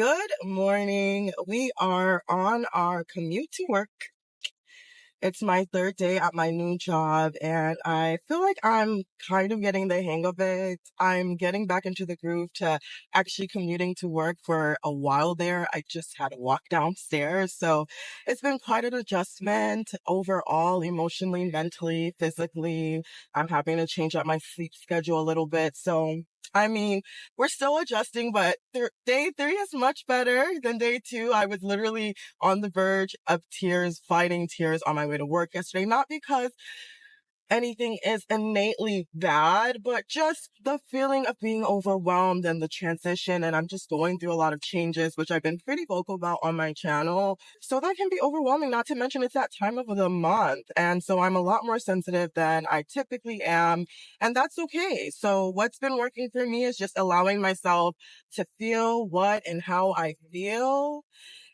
Good morning. We are on our commute to work. It's my third day at my new job, and I feel like I'm kind of getting the hang of it. I'm getting back into the groove to actually commuting to work. For a while there, I just had to walk downstairs. So it's been quite an adjustment overall, emotionally, mentally, physically. I'm having to change up my sleep schedule a little bit. So I mean, we're still adjusting, but day three is much better than day two. I was literally on the verge of tears, fighting tears on my way to work yesterday. Not because anything is innately bad, but just the feeling of being overwhelmed and the transition. And I'm just going through a lot of changes, which I've been pretty vocal about on my channel. So that can be overwhelming, not to mention it's that time of the month. And so I'm a lot more sensitive than I typically am. And that's okay. So what's been working for me is just allowing myself to feel what and how I feel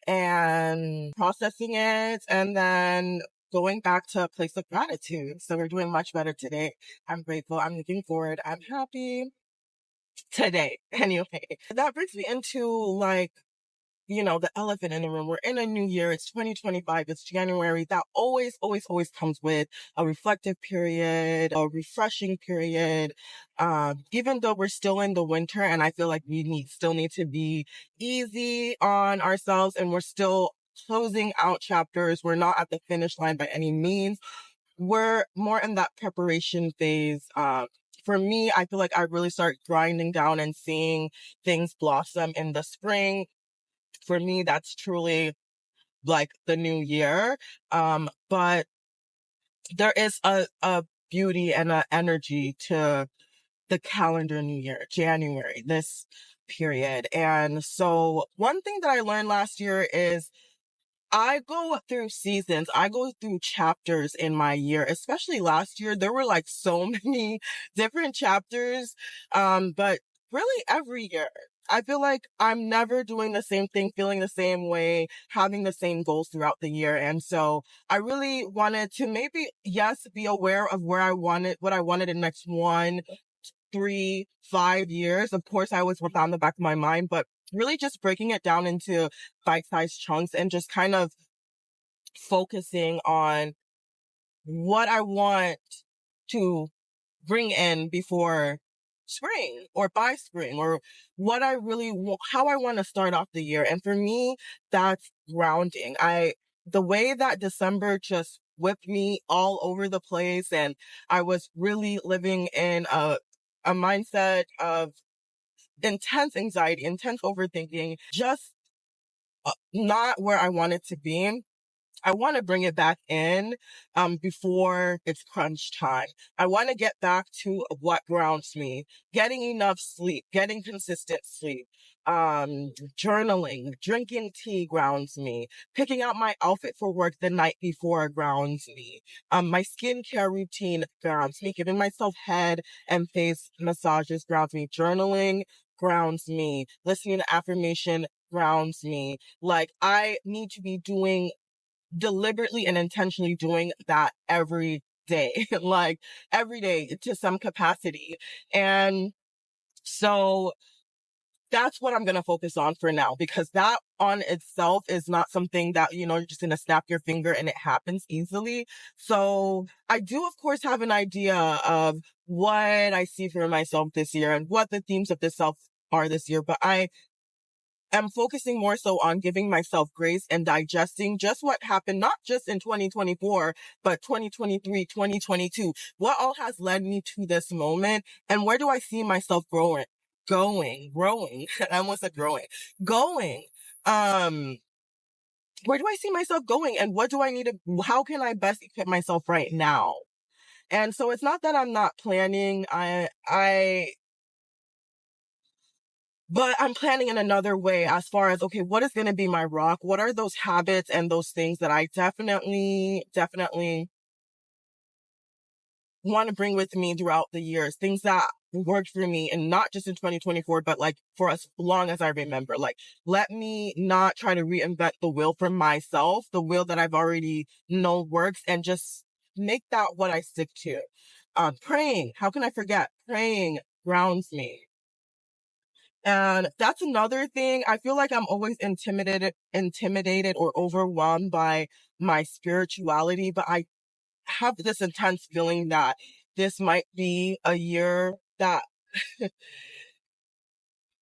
and processing it, and then going back to a place of gratitude. So we're doing much better today. I'm grateful. I'm looking forward. I'm happy today. Anyway, that brings me into the elephant in the room. We're in a new year. It's 2025. It's January. That always comes with a reflective period, a refreshing period. Even though we're still in the winter, and I feel like still need to be easy on ourselves, and we're still closing out chapters. We're not at the finish line by any means. We're more in that preparation phase. For me, I feel like I really start grinding down and seeing things blossom in the spring. For me, that's truly like the new year. But there is a beauty and an energy to the calendar new year, January, this period. And so one thing that I learned last year is I go through seasons. I go through chapters in my year, especially last year. There were like so many different chapters. But really every year, I feel like I'm never doing the same thing, feeling the same way, having the same goals throughout the year. And so I really wanted to maybe, yes, be aware of what I wanted in the next 1, 3, 5 years. Of course, I always work on the back of my mind, but really just breaking it down into bite-sized chunks and just kind of focusing on what I want to bring in before spring or by spring, or what I really want, how I want to start off the year. And for me, that's grounding. The way that December just whipped me all over the place, and I was really living in a mindset of intense anxiety, intense overthinking, just not where I wanted to be. I want to bring it back in before it's crunch time. I want to get back to what grounds me. Getting enough sleep, getting consistent sleep, journaling, drinking tea grounds me. Picking out my outfit for work the night before grounds me. My skincare routine grounds me. Giving myself head and face massages grounds me. Journaling grounds me. Listening to affirmation grounds me. Like, I need to be deliberately and intentionally doing that every day, like every day to some capacity. And so that's what I'm going to focus on for now, because that on itself is not something that, you're just going to snap your finger and it happens easily. So I do, of course, have an idea of what I see for myself this year and what the themes of this self are this year, but I'm focusing more so on giving myself grace and digesting just what happened, not just in 2024, but 2023, 2022. What all has led me to this moment, and where do I see myself growing. I almost said growing, going. Where do I see myself going, and what do I need how can I best equip myself right now? And so it's not that I'm not planning. But I'm planning in another way, as far as, okay, what is going to be my rock? What are those habits and those things that I definitely want to bring with me throughout the years? Things that worked for me, and not just in 2024, but like for as long as I remember. Like, let me not try to reinvent the wheel for myself, the wheel that I've already know works, and just make that what I stick to. Praying. How can I forget? Praying grounds me. And that's another thing. I feel like I'm always intimidated or overwhelmed by my spirituality, but I have this intense feeling that this might be a year that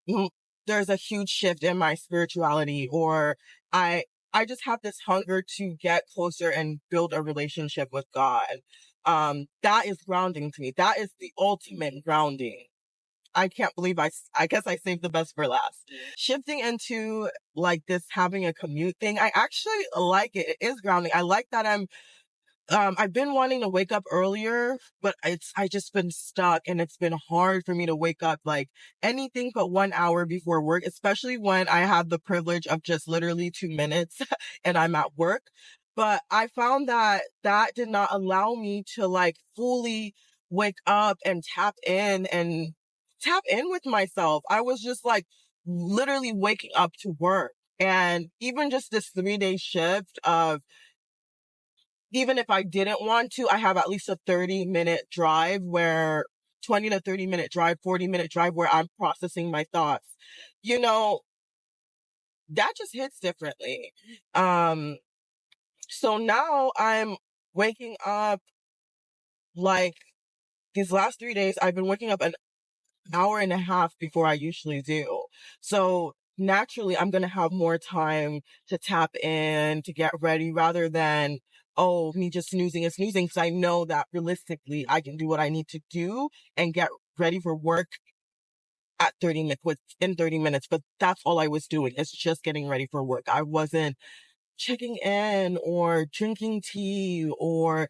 mm, there's a huge shift in my spirituality, or I I just have this hunger to get closer and build a relationship with God. That is grounding to me. That is the ultimate grounding. I can't believe I guess I saved the best for last. Shifting into like this having a commute thing, I actually like it. It is grounding. I like that I've been wanting to wake up earlier, but I just been stuck and it's been hard for me to wake up like anything but 1 hour before work, especially when I have the privilege of just literally 2 minutes and I'm at work. But I found that that did not allow me to like fully wake up and tap in with myself. I was just like literally waking up to work. And even just this 3 day shift of even if I didn't want to, I have at least a 30-minute drive where 20 to 30-minute drive, 40-minute drive where I'm processing my thoughts. You know, that just hits differently. Um, so now I'm waking up like these last 3 days, I've been waking up an hour and a half before I usually do. So naturally, I'm going to have more time to tap in, to get ready rather than, oh, me just snoozing and snoozing. Cause I know that realistically I can do what I need to do and get ready for work at 30 minutes within 30 minutes. But that's all I was doing. It's just getting ready for work. I wasn't checking in or drinking tea or,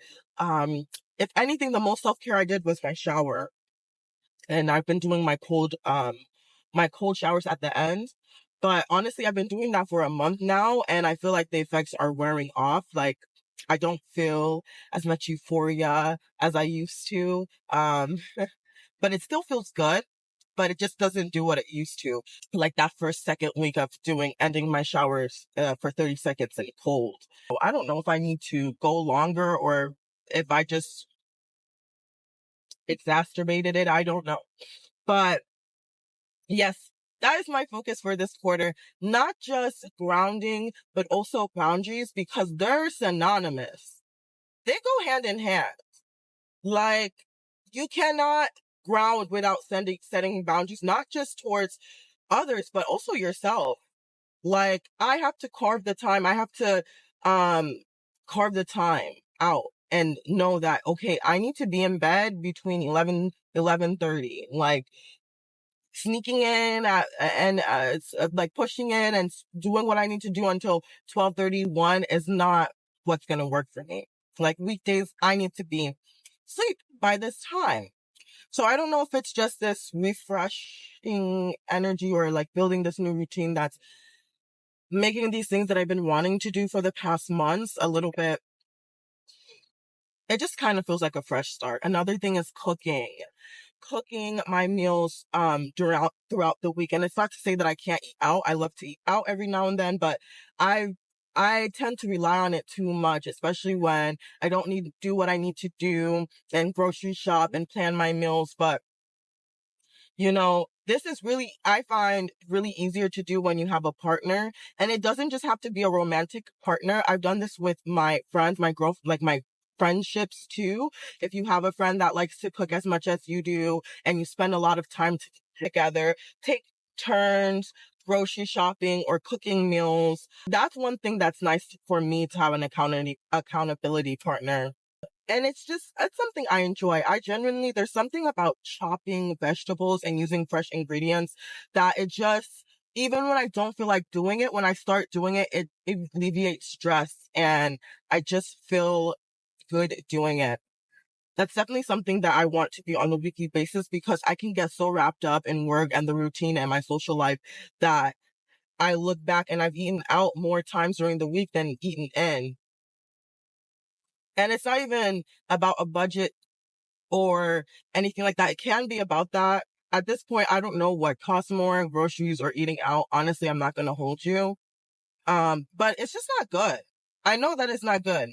if anything, the most self-care I did was my shower, and I've been doing my cold showers at the end. But honestly, I've been doing that for a month now, and I feel like the effects are wearing off. Like, I don't feel as much euphoria as I used to. But it still feels good, but it just doesn't do what it used to. Like that first, second week of ending my showers for 30 seconds and cold. So I don't know if I need to go longer or if I just exacerbated it. I don't know. But yes, that is my focus for this quarter. Not just grounding, but also boundaries because they're synonymous. They go hand in hand. Like, you cannot ground without setting boundaries, not just towards others, but also yourself. Like, I have to carve the time. I have to, carve the time out and know that, okay, I need to be in bed between 11:30. Like, sneaking in like pushing in and doing what I need to do until 12:31 is not what's going to work for me. Like weekdays, I need to be asleep by this time. So I don't know if it's just this refreshing energy or like building this new routine that's making these things that I've been wanting to do for the past months a little bit. It just kind of feels like a fresh start. Another thing is cooking my meals throughout the week. And it's not to say that I can't eat out. I love to eat out every now and then, but I tend to rely on it too much, especially when I don't need to do what I need to do and grocery shop and plan my meals. But this is really, I find really easier to do when you have a partner, and it doesn't just have to be a romantic partner. I've done this with my friends, like my friendships too. If you have a friend that likes to cook as much as you do and you spend a lot of time together, take turns grocery shopping or cooking meals. That's one thing that's nice for me to have an accountability partner. And it's something I enjoy. There's something about chopping vegetables and using fresh ingredients that even when I don't feel like doing it, when I start doing it, it alleviates stress and I just feel good doing it. That's definitely something that I want to be on a weekly basis because I can get so wrapped up in work and the routine and my social life that I look back and I've eaten out more times during the week than eaten in. And it's not even about a budget or anything like that. It can be about that. At this point, I don't know what costs more, groceries or eating out. Honestly, I'm not going to hold you. But it's just not good. I know that it's not good.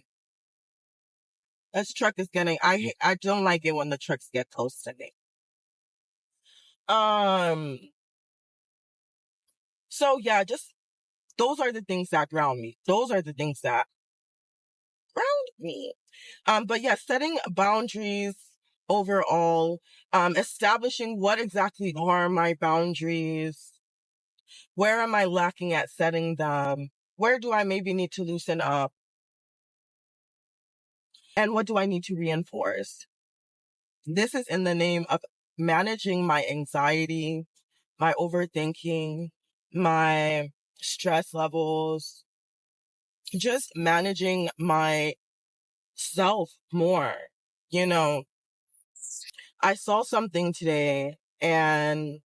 This truck is I don't like it when the trucks get close to me. Um, So yeah, just those are the things that ground me. Those are the things that ground me. But yeah, setting boundaries overall, establishing what exactly are my boundaries, where am I lacking at setting them, where do I maybe need to loosen up, and what do I need to reinforce. This is in the name of managing my anxiety, my overthinking, my stress levels, just managing my self more. You know, I saw something today and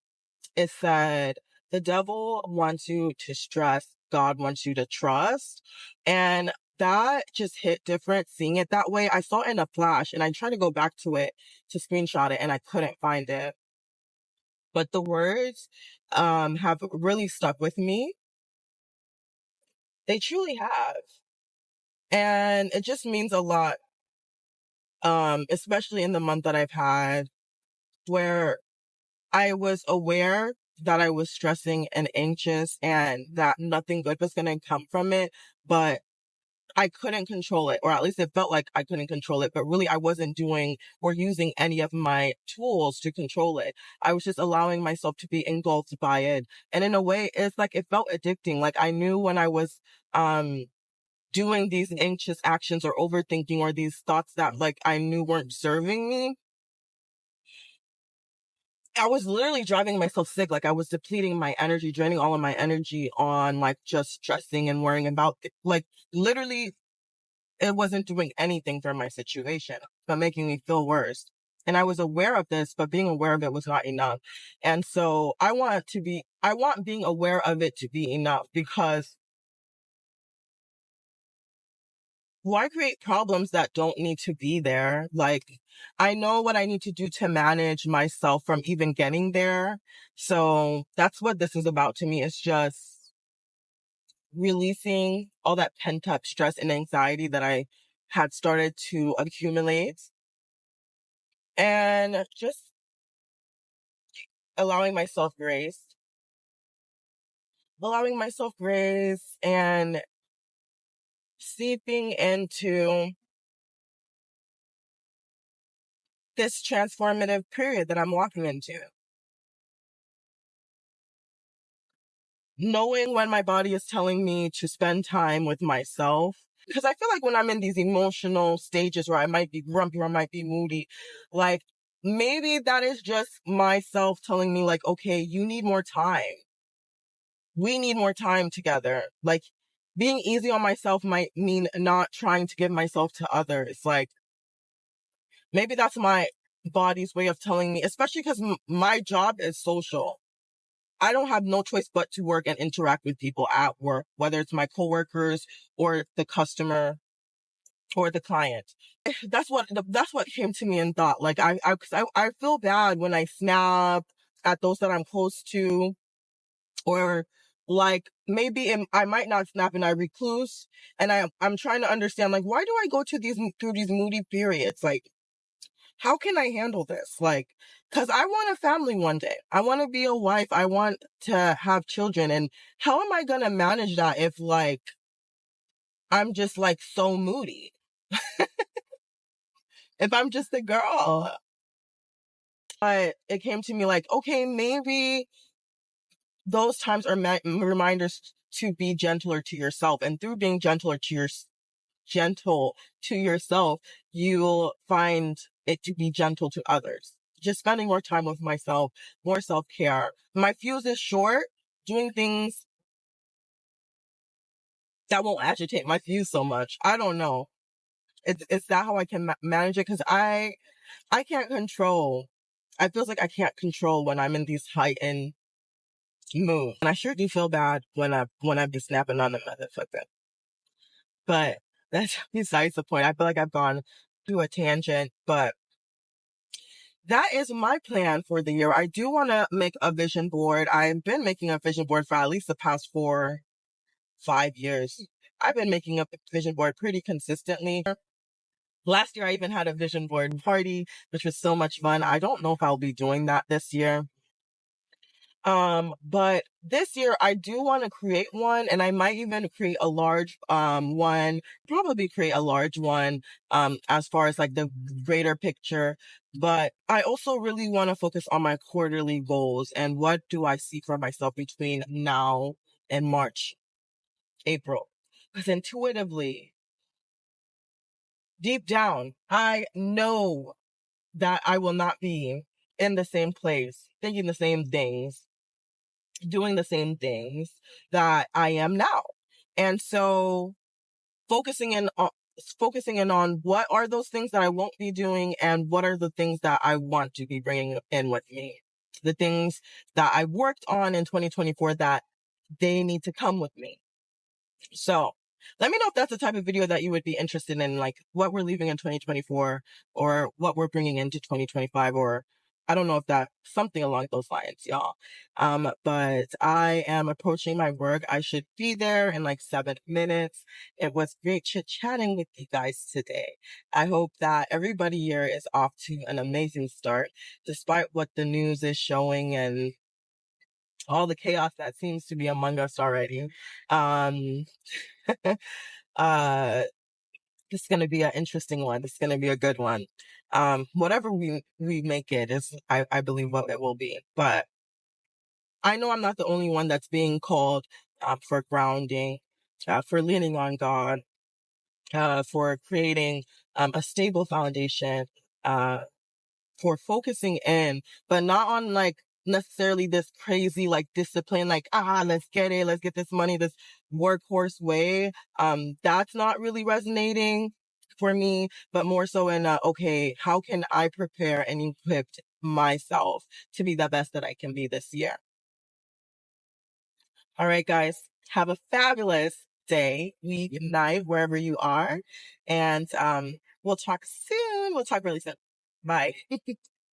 it said, the devil wants you to stress, God wants you to trust. And that just hit different seeing it that way. I saw it in a flash and I tried to go back to it to screenshot it and I couldn't find it. But the words have really stuck with me. They truly have. And it just means a lot, especially in the month that I've had where I was aware that I was stressing and anxious and that nothing good was going to come from it, but I couldn't control it, or at least it felt like I couldn't control it, but really I wasn't doing or using any of my tools to control it. I was just allowing myself to be engulfed by it. And in a way, it's like it felt addicting. Like I knew when I was, doing these anxious actions or overthinking or these thoughts that like I knew weren't serving me, I was literally driving myself sick. Like I was depleting my energy, draining all of my energy on like just stressing and worrying about like literally it wasn't doing anything for my situation, but making me feel worse. And I was aware of this, but being aware of it was not enough. And so I want being aware of it to be enough because why create problems that don't need to be there? Like, I know what I need to do to manage myself from even getting there. So that's what this is about to me. It's just releasing all that pent up stress and anxiety that I had started to accumulate and just allowing myself grace, allowing myself grace and seeping into this transformative period that I'm walking into. Knowing when my body is telling me to spend time with myself. Because I feel like when I'm in these emotional stages where I might be grumpy or I might be moody, like maybe that is just myself telling me like, okay, you need more time. We need more time together. Like being easy on myself might mean not trying to give myself to others. Like maybe that's my body's way of telling me, especially because my job is social. I don't have no choice but to work and interact with people at work, whether it's my coworkers or the customer or the client. That's what came to me in thought. Like 'cause I feel bad when I snap at those that I'm close to, or like maybe I might not snap and I recluse, and I'm trying to understand like why do I go through these moody periods? Like how can I handle this? Like, cause I want a family one day. I want to be a wife. I want to have children. And how am I going to manage that if like, I'm just like so moody? If I'm just a girl. But it came to me like, okay, maybe those times are reminders to be gentler to yourself. And through being gentle to yourself, you'll find it to be gentle to others. Just spending more time with myself, more self-care. My fuse is short, doing things that won't agitate my fuse so much. I don't know. It's that how I can manage it? Cause I can't control. I feels like I can't control when I'm in these heightened moods. And I sure do feel bad when I be snapping on the motherfucker. But that's besides the point. I feel like I've gone through a tangent, but that is my plan for the year. I do want to make a vision board. I've been making a vision board for at least the past 5 years. I've been making a vision board pretty consistently. Last year, I even had a vision board party, which was so much fun. I don't know if I'll be doing that this year. But this year I do want to create one, and I might even create a large one, probably create a large one as far as like the greater picture. But I also really want to focus on my quarterly goals and what do I see for myself between now and March, April. Because intuitively, deep down, I know that I will not be in the same place, thinking the same things, doing the same things that I am now. And so focusing in on focusing in on what are those things that I won't be doing and what are the things that I want to be bringing in with me. The things that I worked on in 2024 that they need to come with me. So let me know if that's the type of video that you would be interested in, like what we're leaving in 2024 or what we're bringing into 2025, or I don't know if that something along those lines, y'all. But I am approaching my work. I should be there in like 7 minutes. It was great chit chatting with you guys today. I hope that everybody here is off to an amazing start, despite what the news is showing and all the chaos that seems to be among us already. Um, uh, this is going to be an interesting one. This is going to be a good one. Whatever we make it is, I believe what it will be. But I know I'm not the only one that's being called for grounding, for leaning on God, for creating a stable foundation, uh, for focusing in, but not on like necessarily this crazy like discipline, like, let's get it, let's get this money, this workhorse way. That's not really resonating for me, but more so in, okay, how can I prepare and equip myself to be the best that I can be this year? All right, guys, have a fabulous day, week, night, wherever you are. And, we'll talk soon. We'll talk really soon. Bye.